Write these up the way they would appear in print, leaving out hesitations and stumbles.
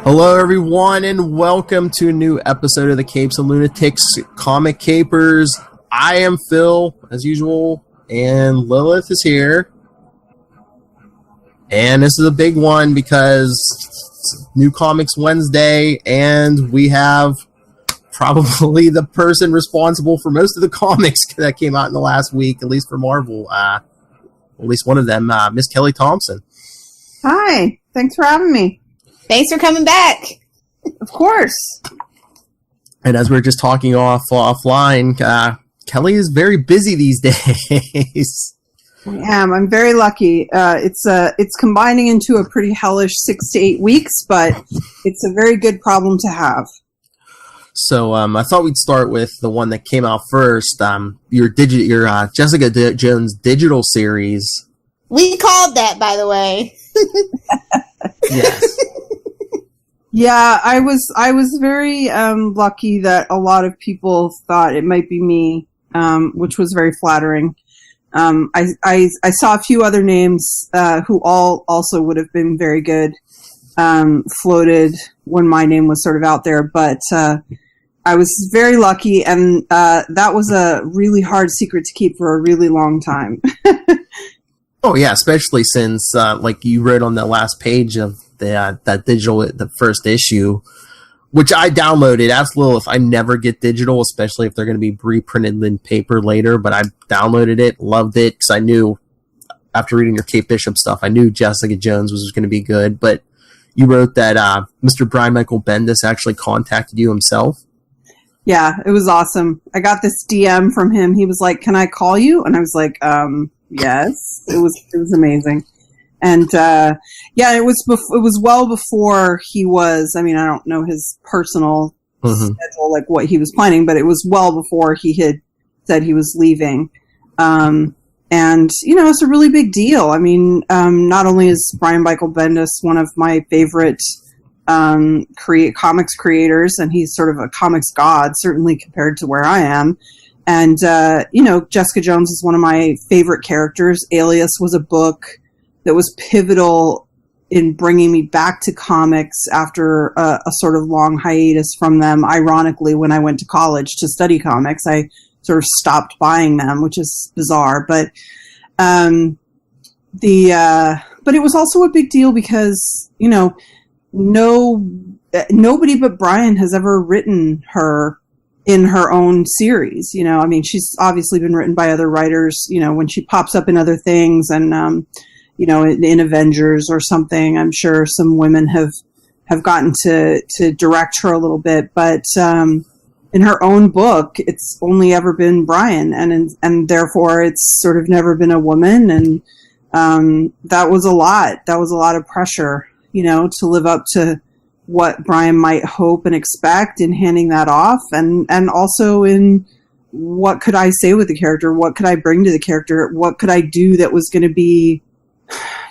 Hello, everyone, and welcome to a new episode of the Capes and Lunatics Comic Capers. I am Phil, as usual, and Lilith is here. And this is a big one because it's New Comics Wednesday, and we have probably the person responsible for most of the comics that came out in the last week, at least for Marvel. At least one of them, Miss Kelly Thompson. Hi, thanks for having me. Thanks for coming back. Of course. And as we were just talking offline, Kelly is very busy these days. I am. I'm very lucky. It's combining into a pretty hellish 6 to 8 weeks, but it's a very good problem to have. So I thought we'd start with the one that came out first. Your Jessica Jones digital series. We called that, by the way. Yes. Yeah, I was very lucky that a lot of people thought it might be me, which was very flattering. I saw a few other names who all also would have been very good floated when my name was sort of out there, but I was very lucky, and that was a really hard secret to keep for a really long time. Oh yeah, especially since like you wrote on the last page of the first issue, which I downloaded. Ask Lilith, I never get digital, especially if they're going to be reprinted in paper later, but I downloaded it, loved it, because I knew, after reading your Kate Bishop stuff, I knew Jessica Jones was going to be good. But you wrote that Mr. Brian Michael Bendis actually contacted you himself. Yeah, it was awesome. I got this DM from him. He was like, "Can I call you?" And I was like, yes. It was amazing. And yeah, it was well before he was. I mean, I don't know his personal schedule, like what he was planning, but it was well before he had said he was leaving. And you know, it's a really big deal. I mean, not only is Brian Michael Bendis one of my favorite comics creators, and he's sort of a comics god, certainly compared to where I am. And you know, Jessica Jones is one of my favorite characters. Alias was a book that was pivotal in bringing me back to comics after a sort of long hiatus from them. Ironically, when I went to college to study comics, I sort of stopped buying them, which is bizarre. But but it was also a big deal because, you know, nobody but Brian has ever written her in her own series. You know, I mean, she's obviously been written by other writers, you know, when she pops up in other things, and you know, in Avengers or something, I'm sure some women have gotten to direct her a little bit, but in her own book, it's only ever been Brian, and therefore it's sort of never been a woman, and that was a lot. That was a lot of pressure, you know, to live up to what Brian might hope and expect in handing that off, and also in what could I say with the character, what could I bring to the character, what could I do that was going to be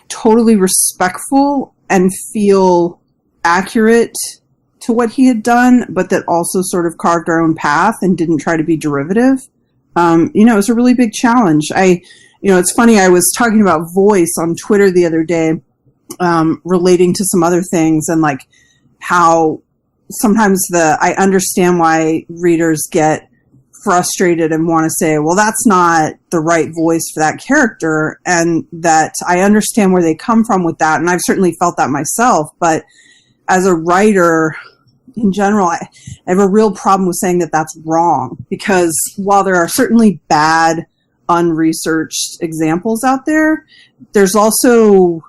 totally respectful and feel accurate to what he had done, but that also sort of carved our own path and didn't try to be derivative. You know, it was a really big challenge. You know, it's funny, I was talking about voice on Twitter the other day, relating to some other things, and like how sometimes I understand why readers get frustrated and want to say, well, that's not the right voice for that character, and that I understand where they come from with that, and I've certainly felt that myself. But as a writer in general, I have a real problem with saying that that's wrong, because while there are certainly bad, unresearched examples out there, there's also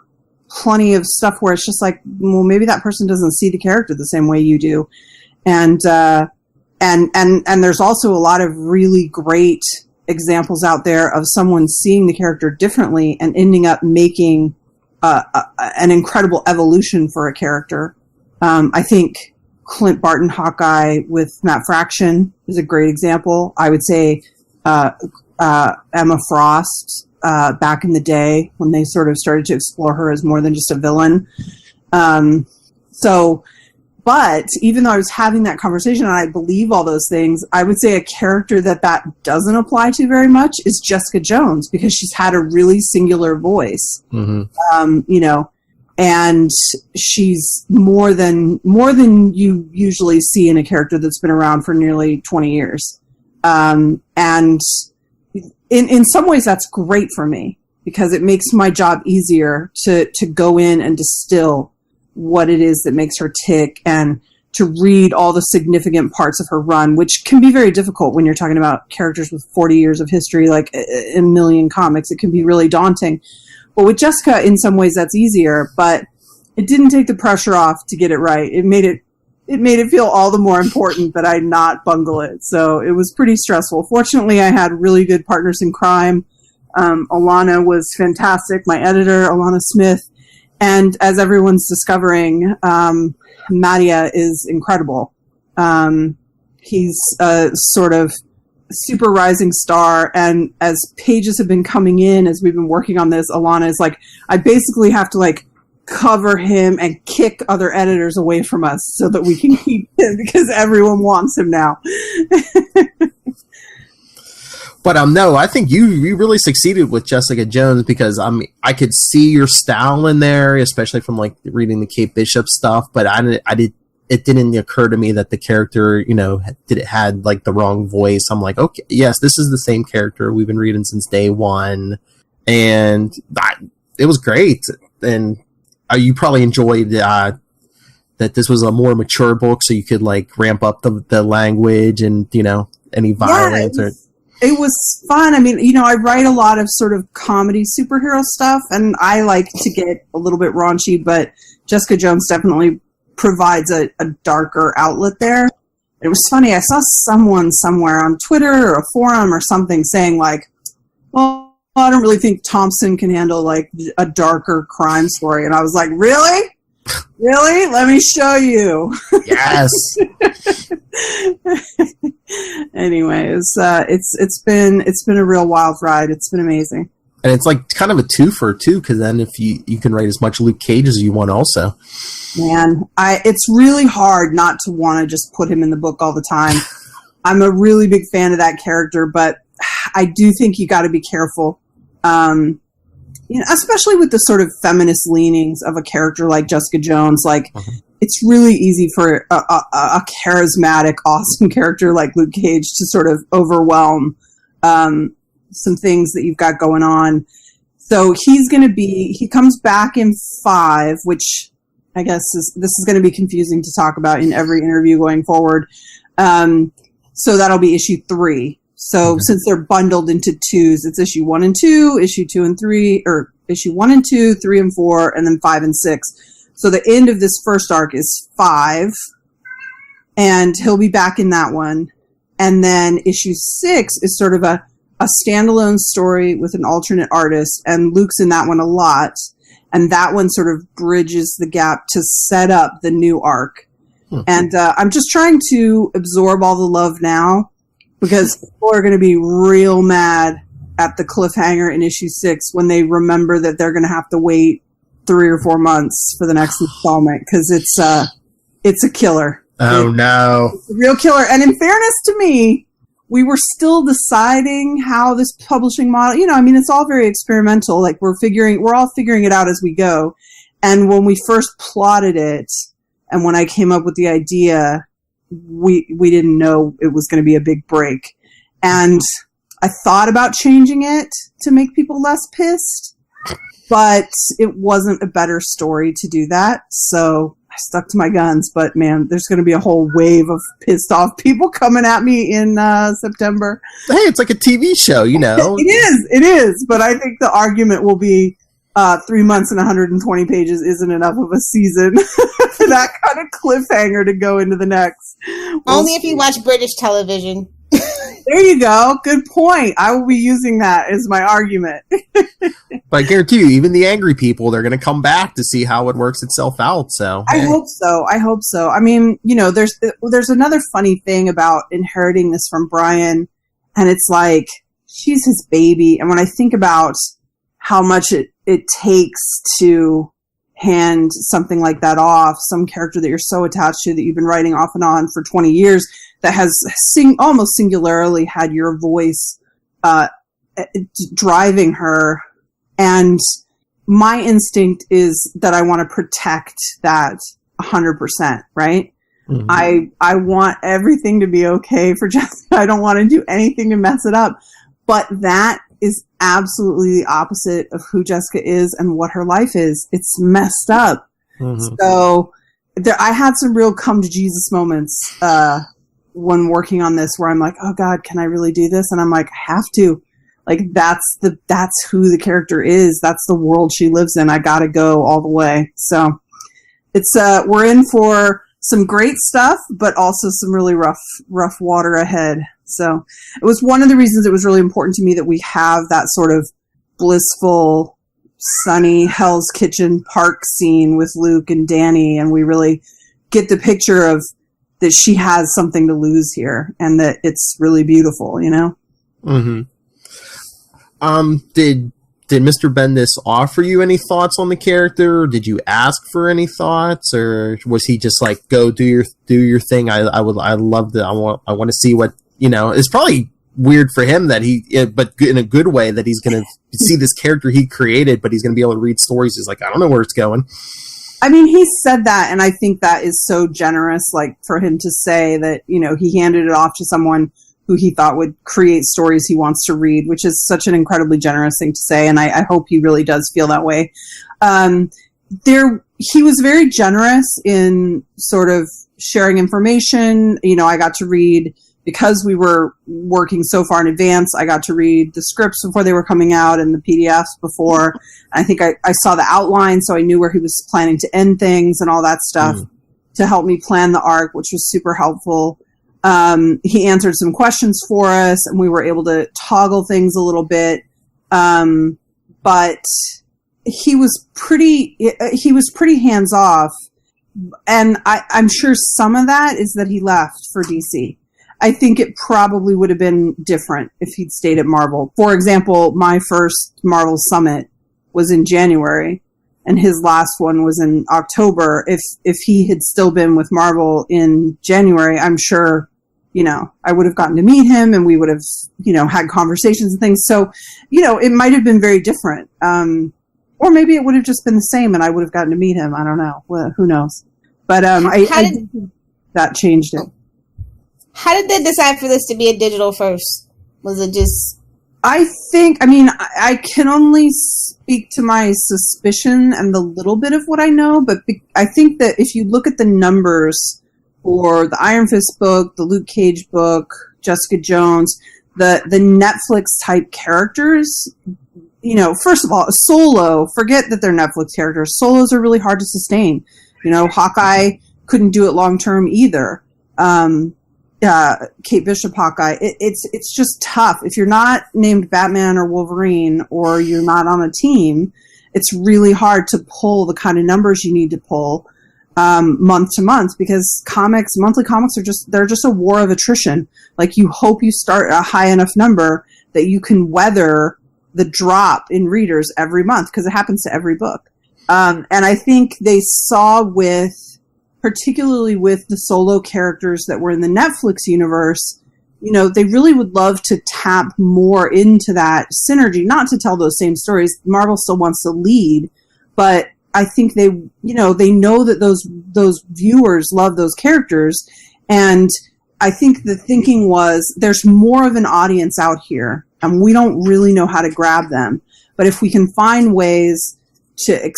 plenty of stuff where it's just like, well, maybe that person doesn't see the character the same way you do, and there's also a lot of really great examples out there of someone seeing the character differently and ending up making an incredible evolution for a character. I think Clint Barton Hawkeye with Matt Fraction is a great example. I would say Emma Frost back in the day, when they sort of started to explore her as more than just a villain. But even though I was having that conversation and I believe all those things, I would say a character that doesn't apply to very much is Jessica Jones, because she's had a really singular voice. Mm-hmm. You know, and she's more than you usually see in a character that's been around for nearly 20 years. And in some ways that's great for me, because it makes my job easier to go in and distill what it is that makes her tick, and to read all the significant parts of her run, which can be very difficult when you're talking about characters with 40 years of history, like a million comics. It can be really daunting. But with Jessica, in some ways that's easier, but it didn't take the pressure off to get it right. It made it feel all the more important that I not bungle it. So it was pretty stressful. Fortunately, I had really good partners in crime. Alana was fantastic, my editor, Alana Smith. And as everyone's discovering, Mattia is incredible. He's a sort of super rising star, and as pages have been coming in, as we've been working on this, Alana is like, I basically have to like cover him and kick other editors away from us so that we can keep him, because everyone wants him now. But no, I think you really succeeded with Jessica Jones, because I could see your style in there, especially from like reading the Kate Bishop stuff. But it didn't occur to me that the character, had like the wrong voice. I'm like, okay, yes, this is the same character we've been reading since day one, and it was great. And you probably enjoyed that this was a more mature book, so you could like ramp up the language and any violence or. It was fun. I mean, I write a lot of sort of comedy superhero stuff, and I like to get a little bit raunchy, but Jessica Jones definitely provides a darker outlet there. It was funny. I saw someone somewhere on Twitter or a forum or something saying like, well, I don't really think Thompson can handle like a darker crime story. And I was like, really? Really? Let me show you. Yes. Anyway, it's been a real wild ride. It's been amazing. And it's like kind of a twofer too, because then if you can write as much Luke Cage as you want also. Man, it's really hard not to want to just put him in the book all the time. I'm a really big fan of that character, but I do think you got to be careful. Especially with the sort of feminist leanings of a character like Jessica Jones, like it's really easy for a charismatic, awesome character like Luke Cage to sort of overwhelm some things that you've got going on. So he comes back in 5, which I guess this is going to be confusing to talk about in every interview going forward. So that'll be issue 3. So since they're bundled into 2s, it's issue 1 and 2, issue 2 and 3, or issue 1 and 2, 3 and 4, and then 5 and 6. So the end of this first arc is 5, and he'll be back in that one. And then issue 6 is sort of a standalone story with an alternate artist, and Luke's in that one a lot. And that one sort of bridges the gap to set up the new arc. And I'm just trying to absorb all the love now, because people are going to be real mad at the cliffhanger in issue 6 when they remember that they're going to have to wait 3 or 4 months for the next installment, because it's a killer. Oh, no. It's a real killer. And in fairness to me, we were still deciding how this publishing model, it's all very experimental. Like we're all figuring it out as we go. And when we first plotted it, and when I came up with the idea, we didn't know it was going to be a big break. And I thought about changing it to make people less pissed, but it wasn't a better story to do that. So I stuck to my guns, but man, there's going to be a whole wave of pissed off people coming at me in September. Hey, it's like a TV show, It is. But I think the argument will be 3 months and 120 pages isn't enough of a season for that kind of cliffhanger to go into the next. Only if you watch British television. There you go. Good point. I will be using that as my argument. But I guarantee you, even the angry people, they're going to come back to see how it works itself out. So I hope so. I mean, there's another funny thing about inheriting this from Brian, and it's like she's his baby. And when I think about how much it takes to hand something like that off, some character that you're so attached to that you've been writing off and on for 20 years, that has almost singularly had your voice driving her, and my instinct is that I want to protect that 100%, right? Mm-hmm. I want everything to be okay for Jessica. I don't want to do anything to mess it up. But that is absolutely the opposite of who Jessica is and what her life is. It's messed up. Mm-hmm. So I had some real come to Jesus moments when working on this where I'm like, oh God, can I really do this? And I'm like, I have to. Like, that's who the character is. That's the world she lives in. I gotta go all the way. So it's, we're in for some great stuff, but also some really rough water ahead. So it was one of the reasons it was really important to me that we have that sort of blissful, sunny Hell's Kitchen park scene with Luke and Danny. And we really get the picture of that she has something to lose here and that it's really beautiful, you know? Mm-hmm. Did Mr. Bendis offer you any thoughts on the character? Did you ask for any thoughts, or was he just like, go do your thing? I love that. I want to see what, you know. It's probably weird for him that but in a good way, that he's going to see this character he created, but he's going to be able to read stories. He's like, I don't know where it's going. I mean, he said that, and I think that is so generous, like, for him to say that, you know, he handed it off to someone who he thought would create stories he wants to read, which is such an incredibly generous thing to say, and I hope he really does feel that way. He was very generous in sort of sharing information. You know, I got to read, because we were working so far in advance, I got to read the scripts before they were coming out and the PDFs before. I think I saw the outline, so I knew where he was planning to end things and all that stuff to help me plan the arc, which was super helpful. He answered some questions for us, and we were able to toggle things a little bit. But he was pretty hands off. And I'm sure some of that is that he left for DC. I think it probably would have been different if he'd stayed at Marvel. For example, my first Marvel Summit was in January, and his last one was in October. If he had still been with Marvel in January, I'm sure, you know, I would have gotten to meet him, and we would have, you know, had conversations and things. So, you know, it might have been very different. Or maybe it would have just been the same, and I would have gotten to meet him. I don't know. Well, who knows? But I think that changed it. How did they decide for this to be a digital first? Was it just... I can only speak to my suspicion and the little bit of what I know, but I think that if you look at the numbers for the Iron Fist book, the Luke Cage book, Jessica Jones, the Netflix type characters, you know, first of all, Solo, forget that they're Netflix characters. Solos are really hard to sustain. You know, Hawkeye couldn't do it long term either. Kate Bishop Hawkeye, it's just tough. If you're not named Batman or Wolverine, or you're not on a team, it's really hard to pull the kind of numbers you need to pull month to month, because monthly comics they're just a war of attrition. Like, you hope you start a high enough number that you can weather the drop in readers every month, because it happens to every book. And I think they saw particularly with the Solo characters that were in the Netflix universe, you know, they really would love to tap more into that synergy, not to tell those same stories. Marvel still wants to lead, but I think they know that those viewers love those characters. And I think the thinking was, there's more of an audience out here, and we don't really know how to grab them. But if we can find ways to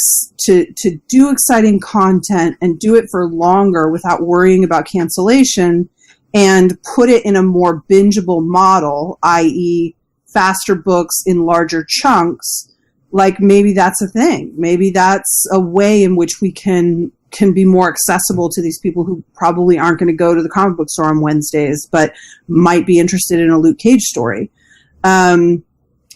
do exciting content and do it for longer without worrying about cancellation, and put it in a more bingeable model, i.e. faster books in larger chunks, like, maybe that's a thing. Maybe that's a way in which we can be more accessible to these people who probably aren't going to go to the comic book store on Wednesdays, but might be interested in a Luke Cage story.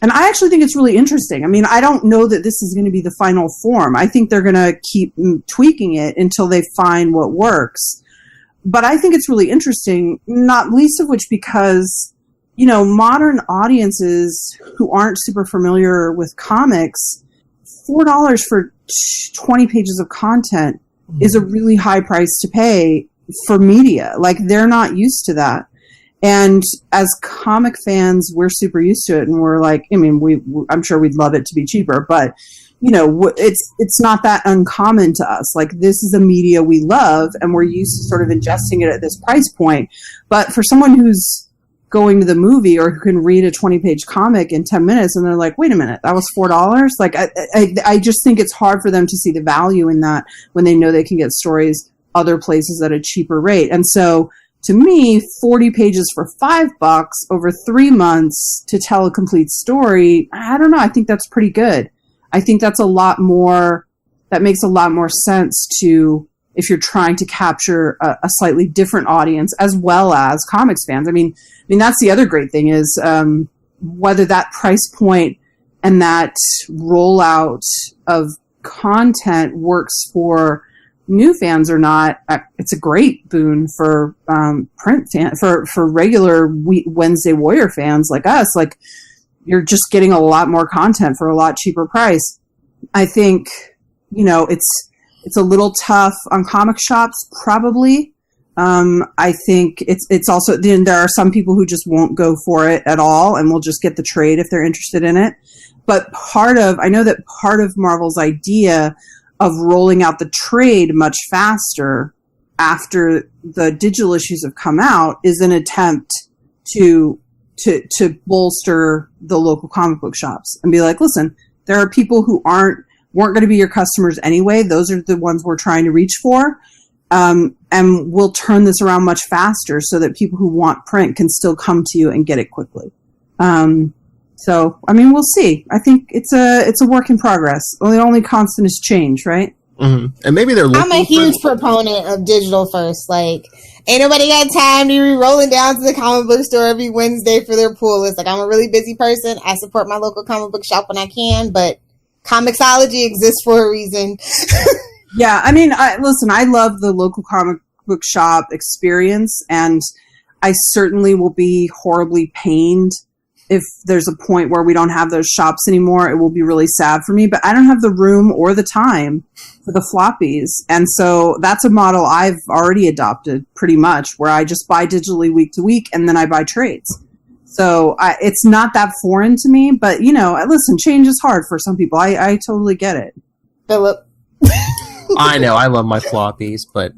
And I actually think it's really interesting. I mean, I don't know that this is going to be the final form. I think they're going to keep tweaking it until they find what works. But I think it's really interesting, not least of which because, you know, modern audiences who aren't super familiar with comics, $4 for 20 pages of content is a really high price to pay for media. Like, they're not used to that. And as comic fans, we're super used to it, and we're like, I mean, I'm sure we'd love it to be cheaper, but, it's not that uncommon to us. Like, this is a media we love, and we're used to sort of ingesting it at this price point. But for someone who's going to the movie or who can read a 20-page comic in 10 minutes and they're like, wait a minute, that was $4? Like, I just think it's hard for them to see the value in that when they know they can get stories other places at a cheaper rate. And so, to me, 40 pages for $5 over 3 months to tell a complete story, I don't know, I think that's pretty good. I think that makes a lot more sense to, if you're trying to capture a slightly different audience as well as comics fans. I mean, that's the other great thing is, whether that price point and that rollout of content works for new fans or not, it's a great boon for, print fan, for regular Wednesday Warrior fans like us. Like, you're just getting a lot more content for a lot cheaper price. I think, it's a little tough on comic shops, probably. I think it's also, then there are some people who just won't go for it at all and will just get the trade if they're interested in it. But I know that part of Marvel's idea of rolling out the trade much faster after the digital issues have come out is an attempt to bolster the local comic book shops and be like, listen, there are people who weren't going to be your customers anyway. Those are the ones we're trying to reach for. And we'll turn this around much faster so that people who want print can still come to you and get it quickly. So, I mean, we'll see. I think it's a work in progress. Well, the only constant is change, right? Mm-hmm. And maybe they're looking. I'm a huge proponent of digital first. Like, ain't nobody got time to be rolling down to the comic book store every Wednesday for their pull list. Like, I'm a really busy person. I support my local comic book shop when I can, but Comixology exists for a reason. Yeah, I mean, I love the local comic book shop experience, and I certainly will be horribly pained if there's a point where we don't have those shops anymore. It will be really sad for me, but I don't have the room or the time for the floppies. And so that's a model I've already adopted pretty much, where I just buy digitally week to week and then I buy trades. So it's not that foreign to me, but listen, change is hard for some people. I totally get it. Philip. I know, I love my floppies, but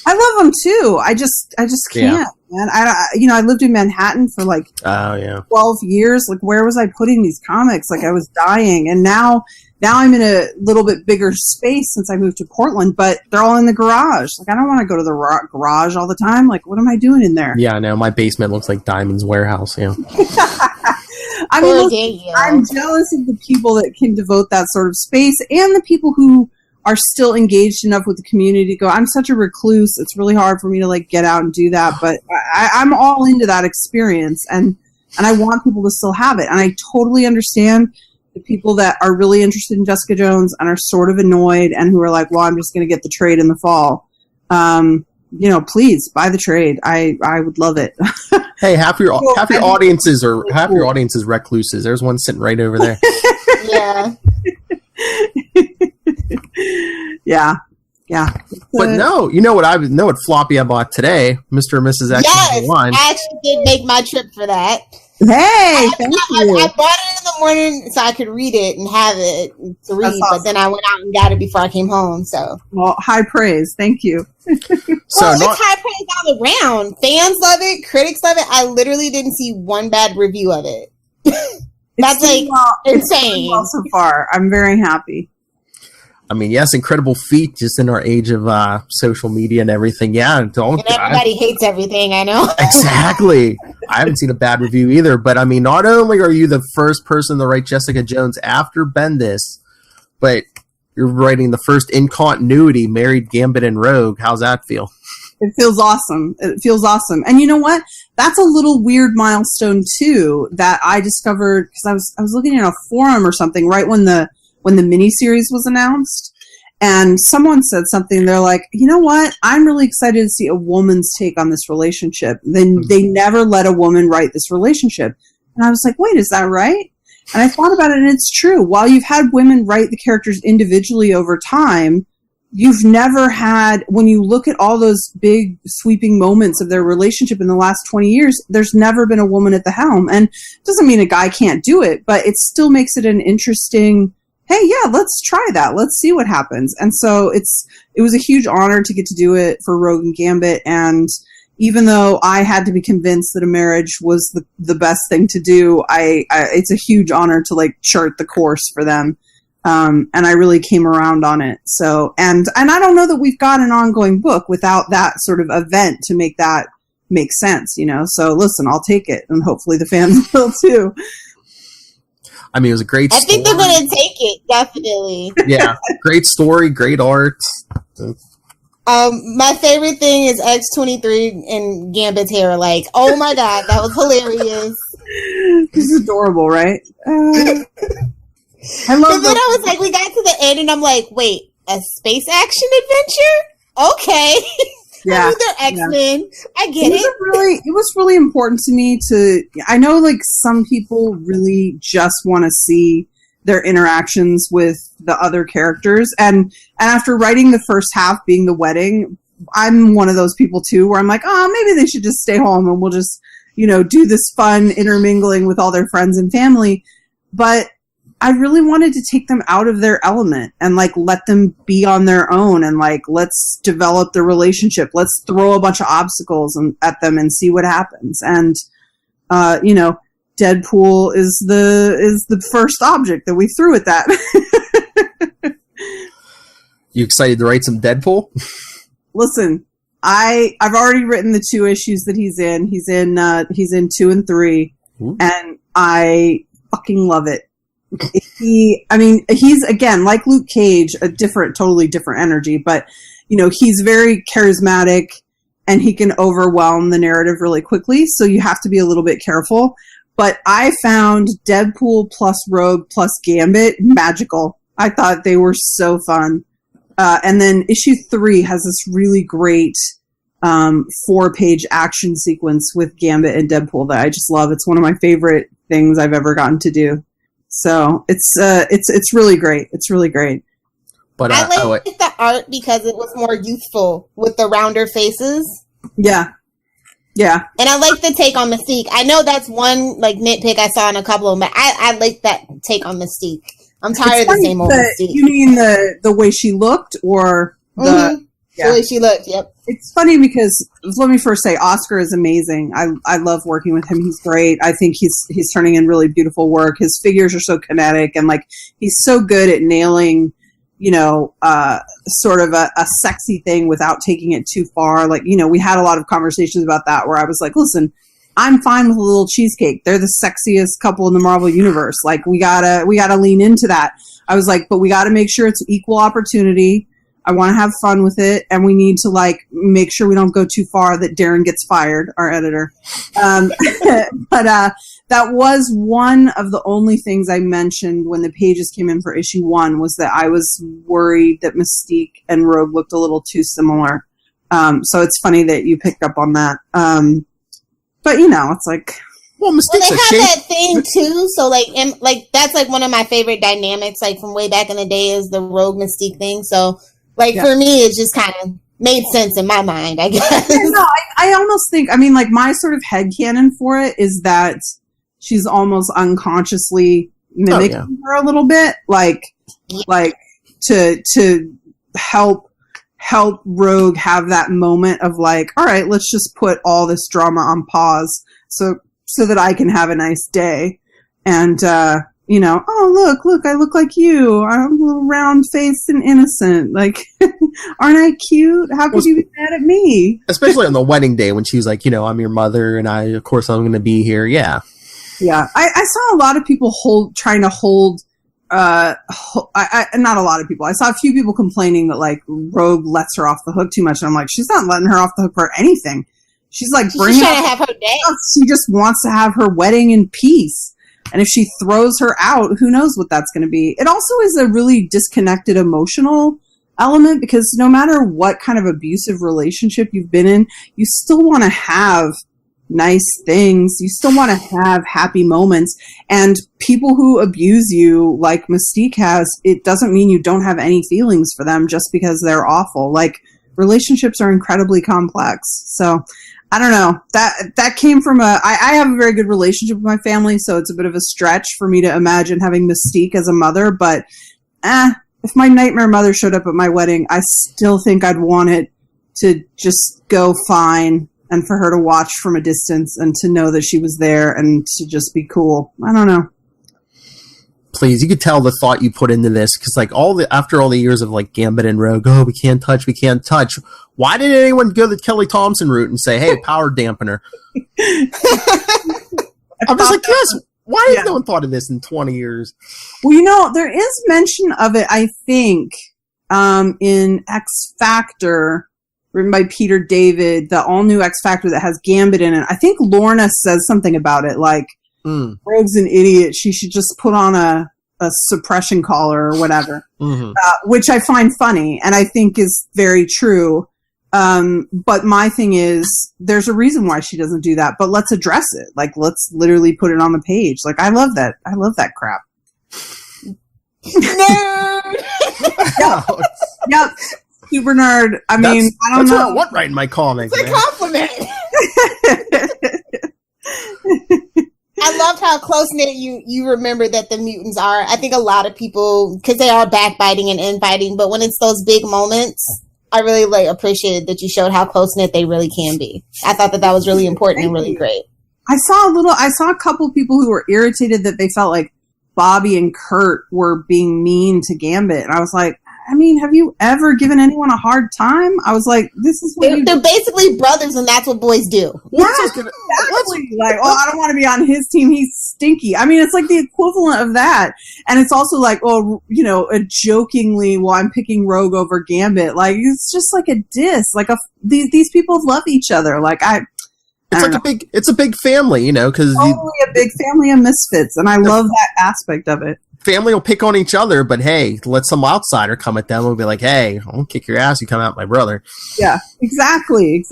I love them too. I just can't, man. I lived in Manhattan for 12 years. Like, where was I putting these comics? Like, I was dying. And now I'm in a little bit bigger space since I moved to Portland, but they're all in the garage. Like, I don't want to go to the garage all the time. Like, what am I doing in there? Yeah, I know. My basement looks like Diamond's warehouse. Yeah. I mean, I'm jealous of the people that can devote that sort of space and the people who are still engaged enough with the community to go, I'm such a recluse. It's really hard for me to get out and do that. But I'm all into that experience, and I want people to still have it. And I totally understand the people that are really interested in Jessica Jones and are sort of annoyed and who are like, well, I'm just going to get the trade in the fall. Please buy the trade. I would love it. Hey, half your audiences are recluses. There's one sitting right over there. Yeah. Yeah. But no, you know what floppy I bought today, Mr. and Mrs. X. Yes, I actually did make my trip for that. Hey, thank you. I bought it in the morning so I could read it and have it to read, awesome. But then I went out and got it before I came home. So, well, high praise. Thank you. It's high praise all around. Fans love it. Critics love it. I literally didn't see one bad review of it. That's insane. It's doing well so far. I'm very happy. I mean, yes, incredible feat just in our age of social media and everything. Yeah. And everybody hates everything, I know. Exactly. I haven't seen a bad review either. But, I mean, not only are you the first person to write Jessica Jones after Bendis, but you're writing the first in continuity married Gambit and Rogue. How's that feel? It feels awesome. And you know what? That's a little weird milestone, too, that I discovered because I was looking at a forum or something right when the miniseries was announced, and someone said something. They're like, you know what? I'm really excited to see a woman's take on this relationship. They never let a woman write this relationship. And I was like, wait, is that right? And I thought about it, and it's true. While you've had women write the characters individually over time, you've never had, when you look at all those big sweeping moments of their relationship in the last 20 years, there's never been a woman at the helm. And it doesn't mean a guy can't do it, but it still makes it an interesting hey, yeah, let's try that. Let's see what happens. And so it was a huge honor to get to do it for Rogue and Gambit. And even though I had to be convinced that a marriage was the best thing to do, it's a huge honor to like chart the course for them. And I really came around on it. So, and I don't know that we've got an ongoing book without that sort of event to make that make sense, you know? So listen, I'll take it, and hopefully the fans will too. I mean, it was a great story. I think they're going to take it, definitely. Yeah, great story, great art. My favorite thing is X-23 and Gambit's hair. Like, oh my god, that was hilarious. He's adorable, right? I love. But then I was like, we got to the end, and I'm like, wait, a space action adventure? Okay. Yeah, they're X-Men. Yeah. I get it. It was really important to me to. I know, like, some people really just want to see their interactions with the other characters, and after writing the first half being the wedding, I'm one of those people too, where I'm like, oh, maybe they should just stay home and we'll just, you know, do this fun intermingling with all their friends and family. But I really wanted to take them out of their element and like let them be on their own, and like, let's develop the relationship. Let's throw a bunch of obstacles at them and see what happens. And, you know, Deadpool is the first object that we threw at that. You excited to write some Deadpool? Listen, I've already written the 2 issues that he's in. He's in 2 and 3. Ooh. And I fucking love it. He's again, like Luke Cage, totally different energy, but you know, he's very charismatic and he can overwhelm the narrative really quickly. So you have to be a little bit careful. But I found Deadpool plus Rogue plus Gambit magical. I thought they were so fun. And then issue 3 has this really great 4-page action sequence with Gambit and Deadpool that I just love. It's one of my favorite things I've ever gotten to do. So it's really great. It's really great. But I like the art because it was more youthful with the rounder faces. Yeah. Yeah. And I like the take on Mystique. I know that's one like nitpick I saw in a couple of them, but I like that take on Mystique. I'm tired of the same old Mystique. You mean the way she looked, or the the way she looked? Yep. It's funny because, let me first say, Oscar is amazing. I love working with him. He's great. I think he's turning in really beautiful work. His figures are so kinetic, and like, he's so good at nailing, you know, sort of a sexy thing without taking it too far. Like, you know, we had a lot of conversations about that where I was like, listen, I'm fine with a little cheesecake. They're the sexiest couple in the Marvel universe. Like, we gotta lean into that. I was like, but we gotta make sure it's equal opportunity. I want to have fun with it, and we need to like make sure we don't go too far that Darren gets fired, our editor. But that was one of the only things I mentioned when the pages came in for issue 1, was that I was worried that Mystique and Rogue looked a little too similar. So it's funny that you picked up on that. But you know, it's like, well, they have that thing too. So like that's like one of my favorite dynamics, like from way back in the day, is the Rogue Mystique thing. So. Like, for me, it just kind of made sense in my mind, I guess. Yeah, no, I almost think, I mean, like, my sort of headcanon for it is that she's almost unconsciously mimicking her a little bit. Like to help Rogue have that moment of like, all right, let's just put all this drama on pause so that I can have a nice day. And, you know, oh, look, I look like you. I'm a little round-faced and innocent. Like, aren't I cute? How could you be mad at me? Especially on the wedding day when she was like, you know, I'm your mother and I'm going to be here. Yeah. Yeah. I saw a lot of people trying to hold, not a lot of people. I saw a few people complaining that, like, Rogue lets her off the hook too much. And I'm like, she's not letting her off the hook for anything. She's like, she's trying to have her day. She just wants to have her wedding in peace. And if she throws her out, who knows what that's going to be. It also is a really disconnected emotional element, because no matter what kind of abusive relationship you've been in, you still want to have nice things. You still want to have happy moments. And people who abuse you, like Mystique has, it doesn't mean you don't have any feelings for them just because they're awful. Like, relationships are incredibly complex. So I don't know. That came from I have a very good relationship with my family, so it's a bit of a stretch for me to imagine having Mystique as a mother, but if my nightmare mother showed up at my wedding, I still think I'd want it to just go fine and for her to watch from a distance and to know that she was there and to just be cool. I don't know. Please, you could tell the thought you put into this, because like after all the years of like Gambit and Rogue, we can't touch. Why did anyone go the Kelly Thompson route and say, hey, power dampener? I'm just like, yes. Why has no one thought of this in 20 years? Well, there is mention of it, I think, in X Factor, written by Peter David, the all-new X Factor that has Gambit in it. I think Lorna says something about it, like, Rogue's an idiot. She should just put on a suppression collar or whatever, which I find funny and I think is very true. But my thing is, there's a reason why she doesn't do that, but let's address it. Like, let's literally put it on the page. Like, I love that. I love that crap. Nerd! Yep. Super nerd. I mean, I don't know. That's what I want right in my comic. It's a compliment. I loved how close-knit you remember that the mutants are. I think a lot of people, because they are backbiting and infighting, but when it's those big moments, I really appreciated that you showed how close-knit they really can be. I thought that was really important and really great. I saw a couple people who were irritated that they felt like Bobby and Kurt were being mean to Gambit. And I was like, I mean, have you ever given anyone a hard time? I was like, this is what they're basically brothers, and that's what boys do. Yeah, exactly. Like, I don't want to be on his team. He's stinky. I mean, it's like the equivalent of that. And it's also like, jokingly, I'm picking Rogue over Gambit. Like, it's just like a diss. Like, these people love each other. Like, it's a big family, because totally a big family of misfits, and I love that aspect of it. Family will pick on each other, but hey, let some outsider come at them and be like, hey, I'll kick your ass, you come out my brother. Yeah, exactly.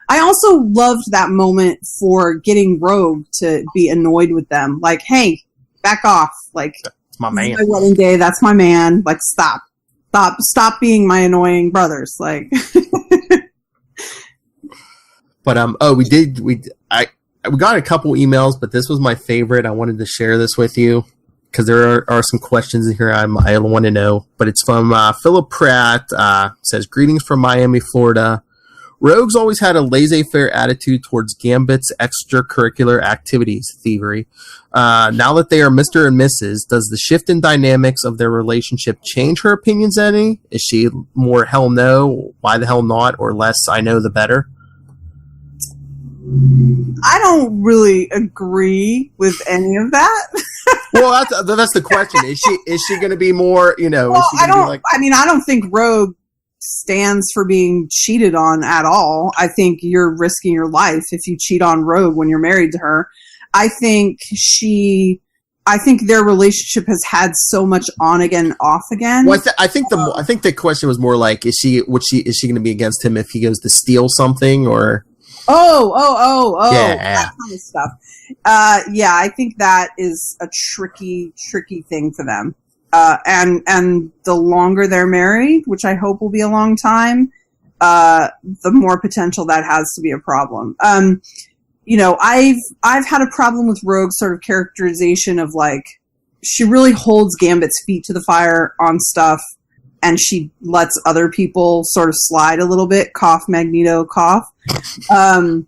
I also loved that moment for getting Rogue to be annoyed with them. Like, hey, back off. Like, it's my man. My wedding day, that's my man. Like, stop being my annoying brothers. Like, but we got a couple emails, but this was my favorite. I wanted to share this with you, because there are some questions in here I want to know. But it's from Philip Pratt. Says, greetings from Miami, Florida. Rogue's always had a laissez-faire attitude towards Gambit's extracurricular activities, thievery. Now that they are Mr. and Mrs., does the shift in dynamics of their relationship change her opinions any? Is she more hell no, why the hell not, or less I know the better? I don't really agree with any of that. Well, that's the question. Is she going to be more? Well, I don't think Rogue stands for being cheated on at all. I think you're risking your life if you cheat on Rogue when you're married to her. I think their relationship has had so much on again, off again. Well, I think the question was more like, is she going to be against him if he goes to steal something or? Yeah. That kind of stuff. Yeah, I think that is a tricky thing for them. And the longer they're married, which I hope will be a long time, the more potential that has to be a problem. I've had a problem with Rogue's sort of characterization of like, she really holds Gambit's feet to the fire on stuff, and she lets other people sort of slide a little bit. Cough, Magneto, cough. And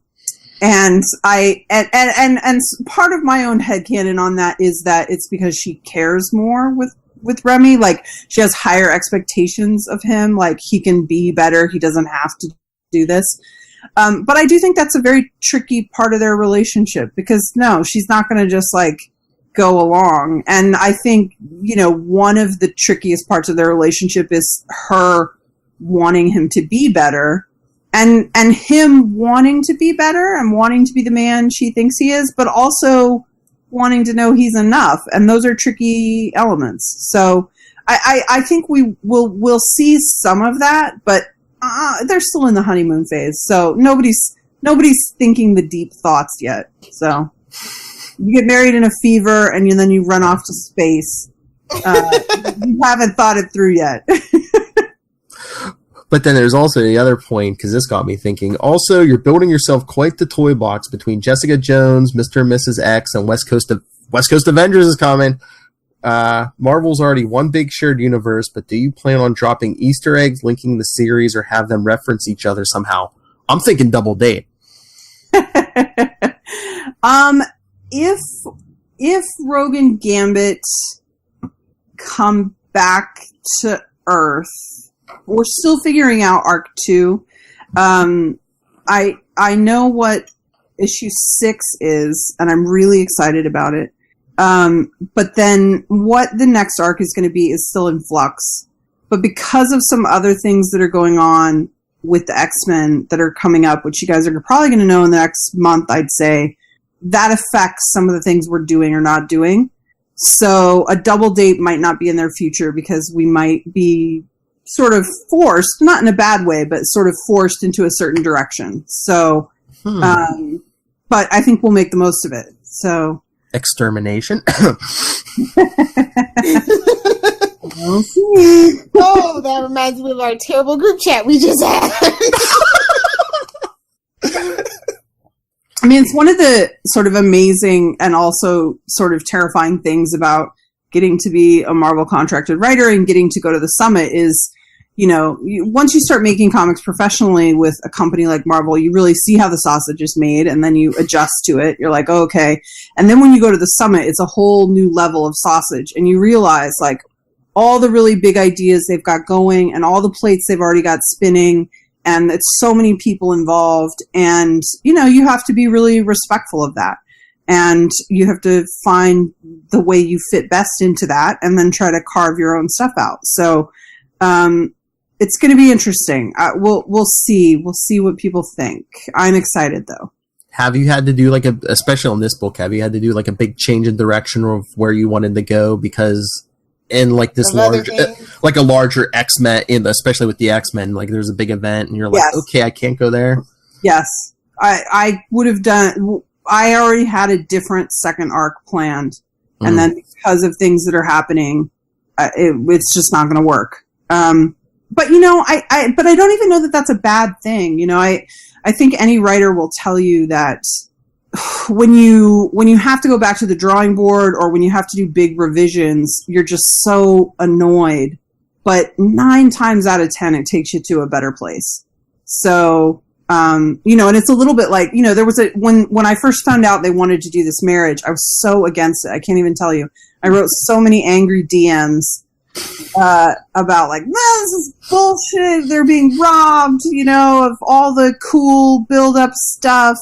part of my own headcanon on that is that it's because she cares more with Remy. Like, she has higher expectations of him. Like, he can be better. He doesn't have to do this. But I do think that's a very tricky part of their relationship, because no, she's not going to just like go along. And I think, one of the trickiest parts of their relationship is her wanting him to be better, and him wanting to be better and wanting to be the man she thinks he is, but also wanting to know he's enough. And those are tricky elements. So I think we'll see some of that, but they're still in the honeymoon phase. So nobody's thinking the deep thoughts yet. So you get married in a fever and then you run off to space. You haven't thought it through yet. But then there's also the other point, because this got me thinking. Also, you're building yourself quite the toy box between Jessica Jones, Mr. and Mrs. X, and West Coast Avengers is coming. Marvel's already one big shared universe, but do you plan on dropping Easter eggs linking the series or have them reference each other somehow? I'm thinking double date. If Rogue and Gambit come back to Earth, we're still figuring out Arc 2. I know what issue 6 is, and I'm really excited about it. But then what the next arc is going to be is still in flux. But because of some other things that are going on with the X-Men that are coming up, which you guys are probably going to know in the next month, I'd say, that affects some of the things we're doing or not doing. So a double date might not be in their future because we might be sort of forced, not in a bad way, but sort of forced into a certain direction. So, but I think we'll make the most of it. So extermination. Oh, that reminds me of our terrible group chat we just had. I mean, it's one of the sort of amazing and also sort of terrifying things about getting to be a Marvel contracted writer and getting to go to the summit is, you know, once you start making comics professionally with a company like Marvel, you really see how the sausage is made and then you adjust to it. You're like, oh, okay. And then when you go to the summit, it's a whole new level of sausage and you realize like all the really big ideas they've got going and all the plates they've already got spinning. And it's so many people involved and, you know, you have to be really respectful of that. And you have to find the way you fit best into that and then try to carve your own stuff out. So, it's going to be interesting. We'll see. We'll see what people think. I'm excited though. Have you had to do like especially on this book, have you had to do like a big change in direction of where you wanted to go? Because in like this like a larger X-Men, especially with the X-Men, like there's a big event and you're like, yes. Okay, I can't go there. Yes. I would have done, I already had a different second arc planned. And then because of things that are happening, it's just not going to work. But you know, but I don't even know that that's a bad thing. You know, I think any writer will tell you that when you have to go back to the drawing board or when you have to do big revisions, you're just so annoyed. But 9 times out of 10, it takes you to a better place. So, you know, and it's a little bit like, you know, there was when I first found out they wanted to do this marriage, I was so against it. I can't even tell you. I wrote so many angry DMs about like, this is bullshit. They're being robbed, you know, of all the cool build-up stuff.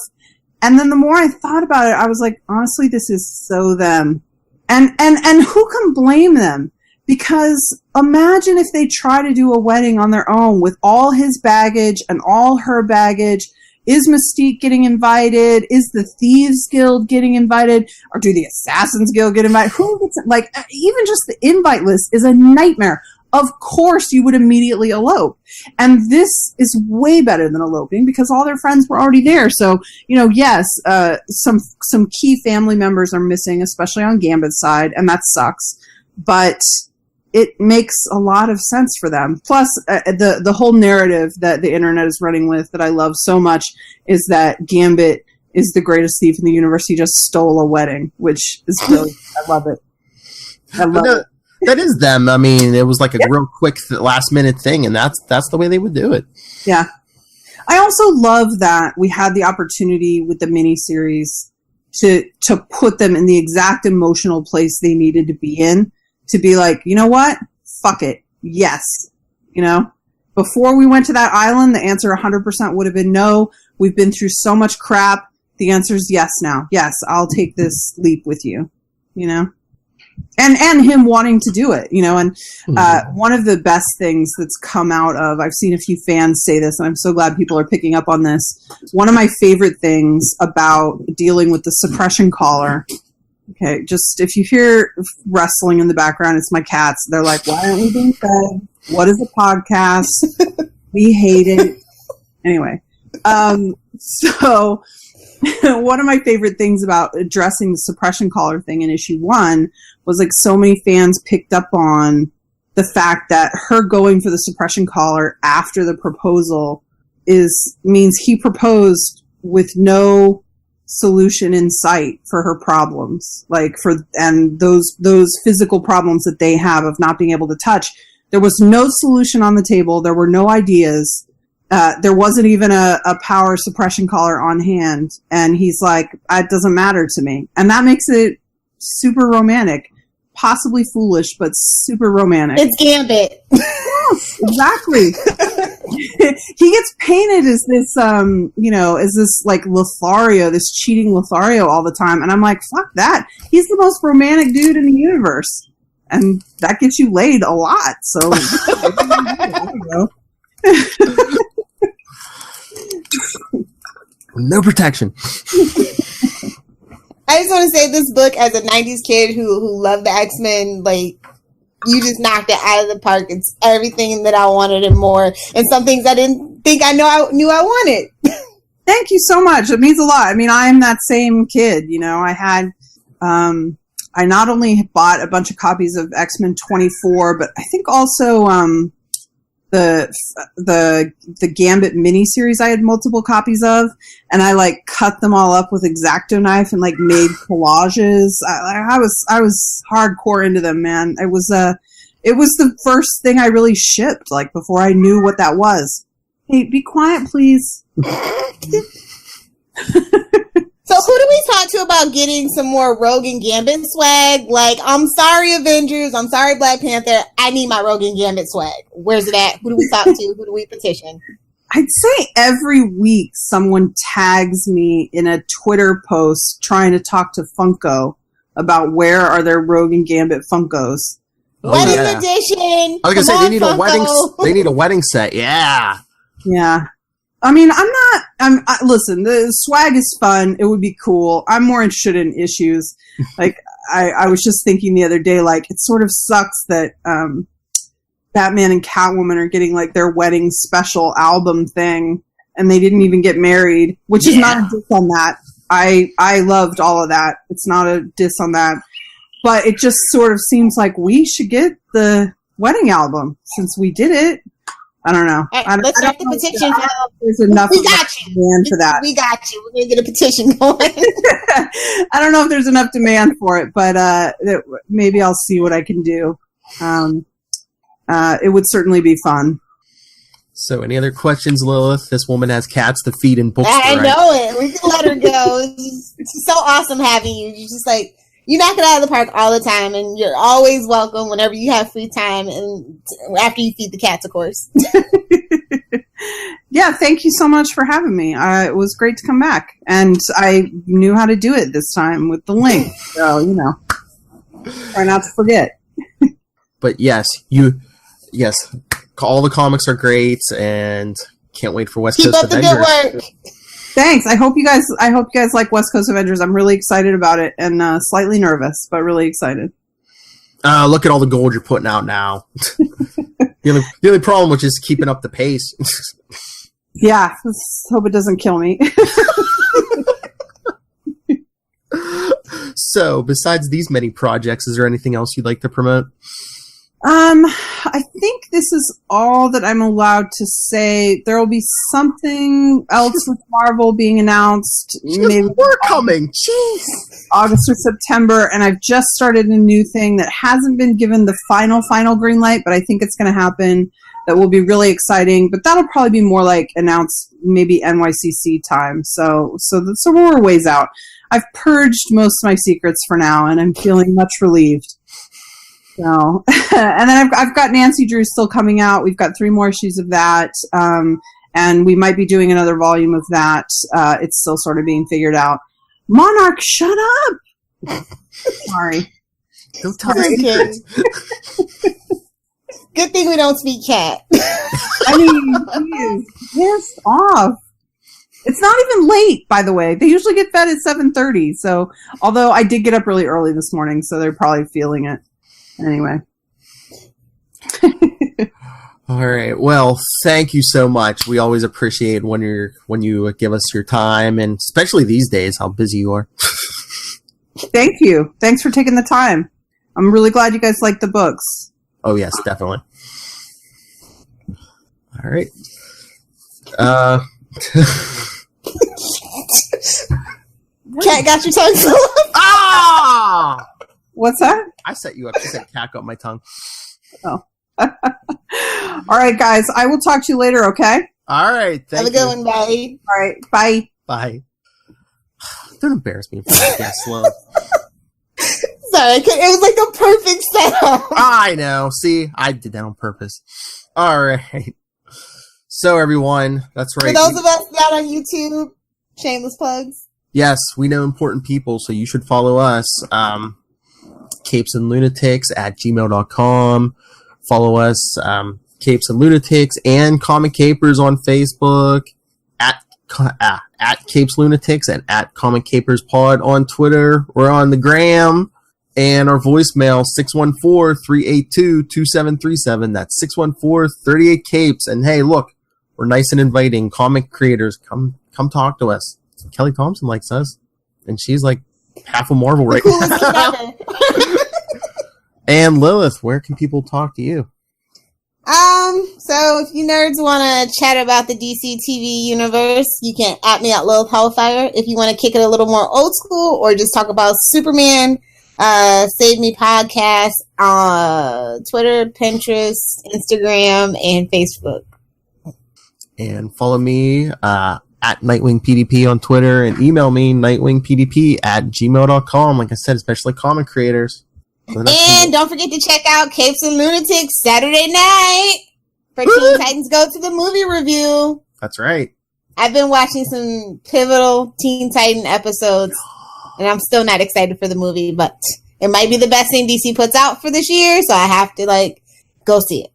And then the more I thought about it, I was like, honestly, this is so them. And who can blame them? Because imagine if they try to do a wedding on their own with all his baggage and all her baggage. Is Mystique getting invited? Is the Thieves Guild getting invited? Or do the Assassins Guild get invited? Who gets it? Like, even just the invite list is a nightmare. Of course you would immediately elope. And this is way better than eloping because all their friends were already there. So, you know, yes, some key family members are missing, especially on Gambit's side, and that sucks. But it makes a lot of sense for them. Plus, the whole narrative that the internet is running with that I love so much is that Gambit is the greatest thief in the universe. He just stole a wedding, which is brilliant. I love it. I love it. That is them. I mean, it was like a real quick last minute thing, and that's the way they would do it. Yeah. I also love that we had the opportunity with the miniseries to put them in the exact emotional place they needed to be in. To be like, you know what? Fuck it. Yes. You know? Before we went to that island, the answer 100% would have been no. We've been through so much crap. The answer is yes now. Yes, I'll take this leap with you. You know? And him wanting to do it, you know, and one of the best things that's come out of, I've seen a few fans say this, and I'm so glad people are picking up on this. One of my favorite things about dealing with the suppression collar, okay, just if you hear wrestling in the background, it's my cats. They're like, why aren't we being fed? What is a podcast? We hate it. Anyway, so one of my favorite things about addressing the suppression collar thing in issue 1 was like so many fans picked up on the fact that her going for the suppression collar after the proposal means he proposed with no solution in sight for her problems, and those physical problems that they have of not being able to touch. There was no solution on the table. There were no ideas. There wasn't even a power suppression collar on hand. And he's like, it doesn't matter to me. And that makes it super romantic, possibly foolish, but super romantic. It's Gambit. Yes, exactly. He gets painted as this, as this like Lothario, this cheating Lothario all the time. And I'm like, fuck that. He's the most romantic dude in the universe. And that gets you laid a lot. So, no protection. I just want to say this book, as a 90s kid who loved the X-Men, like, you just knocked it out of the park. It's everything that I wanted and more. And some things I didn't think I knew I wanted. Thank you so much. It means a lot. I mean, I'm that same kid, I had, I not only bought a bunch of copies of X-Men 24, but I think also, the Gambit miniseries I had multiple copies of, and I like cut them all up with X-Acto knife and like made collages. I was hardcore into them, man. It was the first thing I really shipped, like before I knew what that was. Hey, be quiet, please. So who do we talk to about getting some more Rogue and Gambit swag? Like, I'm sorry, Avengers. I'm sorry, Black Panther. I need my Rogue and Gambit swag. Where's it at? Who do we talk to? Who do we petition? I'd say every week someone tags me in a Twitter post trying to talk to Funko about where are their Rogue and Gambit Funkos. Wedding edition. I was gonna say they need a wedding set. Yeah. Yeah. I mean, listen, the swag is fun. It would be cool. I'm more interested in issues. Like, I was just thinking the other day, like, it sort of sucks that, Batman and Catwoman are getting, like, their wedding special album thing, and they didn't even get married, which is not a diss on that. I loved all of that. It's not a diss on that. But it just sort of seems like we should get the wedding album since we did it. I don't know. Let's start the petition. There's enough demand for that. We got you. We're going to get a petition going. I don't know if there's enough demand for it, but maybe I'll see what I can do. It would certainly be fun. So, any other questions, Lilith? This woman has cats to feed and books to write. I know it. We can let her go. It's so awesome having you. You're just like, you knock it out of the park all the time, and you're always welcome whenever you have free time, and after you feed the cats, of course. Yeah, thank you so much for having me. It was great to come back, and I knew how to do it this time with the link, so, try not to forget. But yes, all the comics are great, and can't wait for West Keep Coast up the Avengers. good work. Thanks. I hope you guys like West Coast Avengers. I'm really excited about it and slightly nervous, but really excited. Look at all the gold you're putting out now. The only problem with just keeping up the pace. Yeah, let's hope it doesn't kill me. So, besides these many projects, is there anything else you'd like to promote? I think this is all that I'm allowed to say. There will be something else with Marvel being announced. Maybe we're coming. Jeez. August or September, and I've just started a new thing that hasn't been given the final green light, but I think it's going to happen. That will be really exciting, but that'll probably be more like announced maybe NYCC time. So we're a ways out. I've purged most of my secrets for now, and I'm feeling much relieved. So, and then I've got Nancy Drew still coming out. We've got 3 more issues of that, and we might be doing another volume of that. It's still sort of being figured out. Monarch, shut up! Sorry. Don't tell me. Good thing we don't speak cat. I mean, he is pissed off. It's not even late, by the way. They usually get fed at 7:30. So, although I did get up really early this morning, so they're probably feeling it. Anyway. All right. Well, thank you so much. We always appreciate when you give us your time, and especially these days, how busy you are. Thank you. Thanks for taking the time. I'm really glad you guys like the books. Oh yes, definitely. All right. cat got your tongue full of. Ah! What's that? I set you up. She said cat got my tongue. Oh. All right, guys. I will talk to you later, okay? All right. Have a good one, bye. All right. Bye. Bye. Don't embarrass me in front of the guest, Lil. Sorry, it was like a perfect setup. I know. See, I did that on purpose. All right. So, everyone, that's right. For those of us not on YouTube, shameless plugs. Yes, we know important people, so you should follow us. Capes and Lunatics at gmail.com. Follow us, Capes and Lunatics and Comic Capers on Facebook, at Capes Lunatics and at Comic Capers Pod on Twitter. We're on the gram. And our voicemail, 614-382-2737. That's 614-38-CAPES. And hey, look, we're nice and inviting. Comic creators, come talk to us. Kelly Thompson likes us. And she's like half a Marvel right now. And Lilith, where can people talk to you? So if you nerds want to chat about the DC TV universe, you can at me at Lilith Hellfire. If you want to kick it a little more old school or just talk about Superman, Save Me Podcast on Twitter, Pinterest, Instagram, and Facebook. And follow me at Nightwing PDP on Twitter and email me nightwingpdp@gmail.com. Like I said, especially comic creators. And don't forget to check out Capes and Lunatics Saturday night for Teen Titans Go to the Movie Review. That's right. I've been watching some pivotal Teen Titan episodes. And I'm still not excited for the movie, but it might be the best thing DC puts out for this year, so I have to, go see it.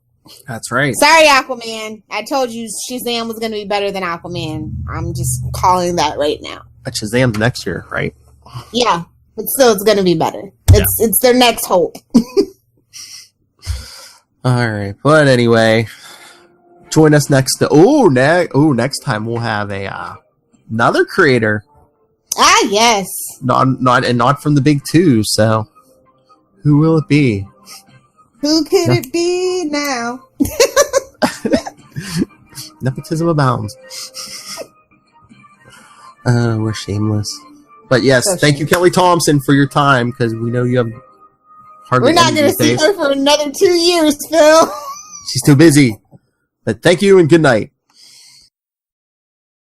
That's right. Sorry, Aquaman. I told you Shazam was going to be better than Aquaman. I'm just calling that right now. But Shazam's next year, right? Yeah, but still, it's going to be better. It's their next hope. All right. But anyway, join us next time we'll have another creator. Ah, yes. Not from the big two, so who will it be? Who could it be now? Nepotism abounds. We're shameless. But yes, thank you, Kelly Thompson, for your time, because we know you have hardly. We're not going to see her for another 2 years, Phil. She's too busy. But thank you and good night.